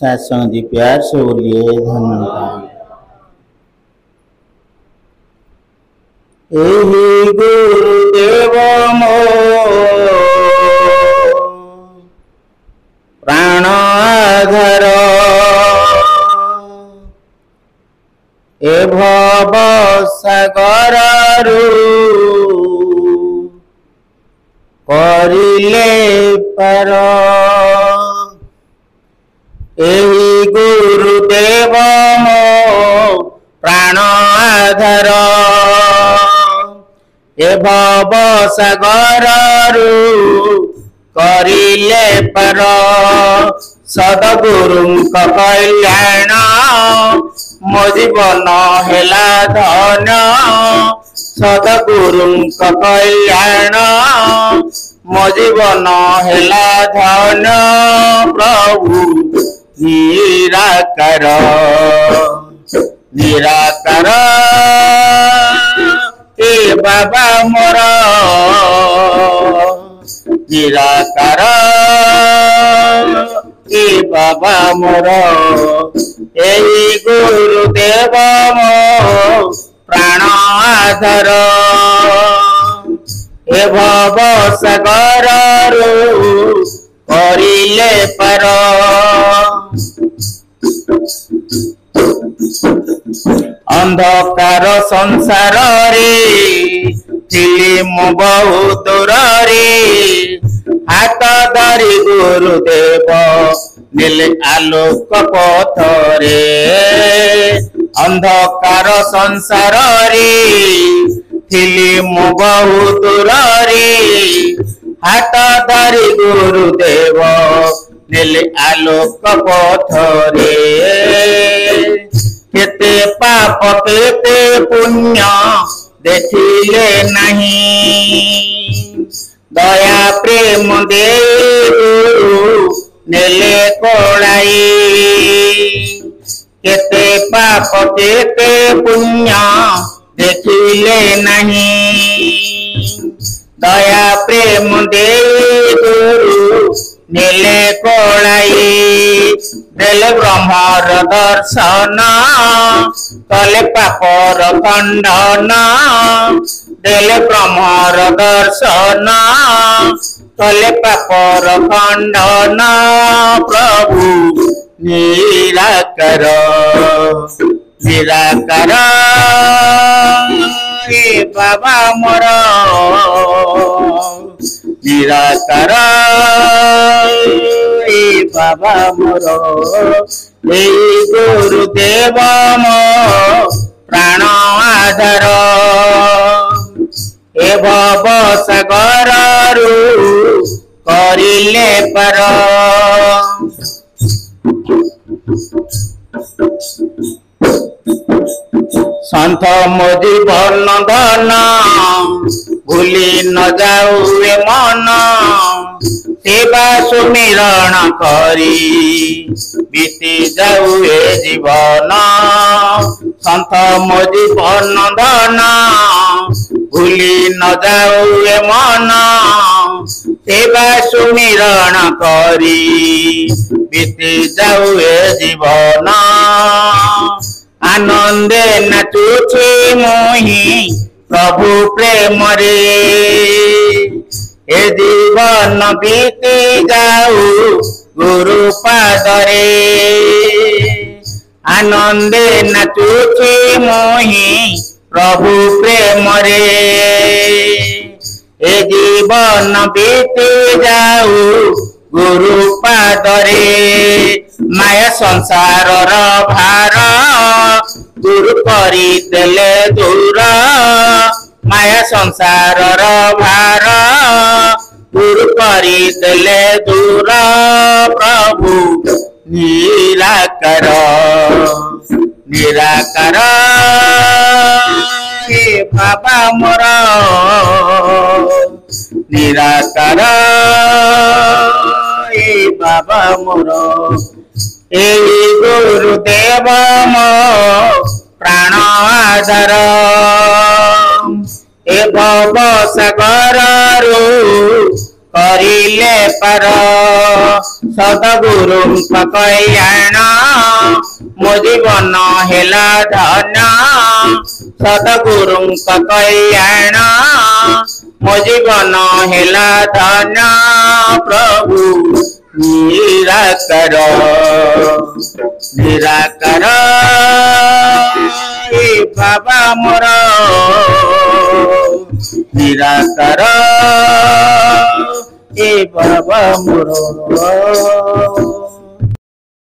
सत्संग जी प्यार से बोलिए धन्यवाद। एहि गुरुदेव मो प्राण आधार, ए भव सागररु करिले पार। एहि गुरुदेव मो प्राण आधार, ए भव सागररु करिले पार। सद्गुरु कल्याण मो जीवन हेला धन्य। सद्गुरु कल्याण मो जीवन हेला धन्य। प्रभु निराकार निराकार ए बाबा मोर निराकार ए बाबा मोर। एहि गुरुदेव मो प्राण आधार, ए भव सागररु करिले पार। अंधकार संसार रे थिली मु बहु दूर रे। हाथ धरी गुरुदेव नीले आलोक पथरे। अंधकार संसार रे थिली मु बहु दूर रे। हाथ धरी गुरुदेव नीले आलोक पथरे। केते पाप केते पुण्य देखिले नहीं। दया प्रेम दे गुरु नेले कोलाई। केते पाप केते पुण्य देखिले नहीं। दया प्रेम दे गुरु नेले कोलाई। देले ब्रह्मर दर्शन कले पापर खंडन। देले ब्रह्मर दर्शन कले पापर खंडन। प्रभु निराकार निराकार ए बाबा मोर निराकार ए बाबा मोर। एहि गुरुदेव मो प्राण आधार, ए भव सागररु करिले पार। संत मो जीवन धन भूली न जाऊ ए मन। सेवा सुमिरण करी बीती जाऊ ए जीवन। संत मो जीवन धन भूली न जाऊ ए मन। सेवा सुमिरण करी बीती जाऊ ए जीवन। आनंदे नाचुछि मोहि प्रभु प्रेम रे। ए जीवन बीती जाऊ गुरु पादरे। आनंदे नाचुछि मोहि प्रभु प्रेम रे। ए जीवन बीती जाऊ गुरु पादरे। माया संसार भार दूर करी देले दूर। माया संसार भार दूर करी देले दूर। प्रभु निराकार निराकार ए बाबा मोर निराकार ए बाबा मोर। एहि गुरुदेव मो प्राण आधार, ए भव सागररु करिले पर सदगुरु कल्याण मो जीवन हेला धन्य सदगुरु कल्याण मो जीवन हेला धन्य प्रभु निराकर निराकर ए बाबा मोर निराकर ए बाबा मोर।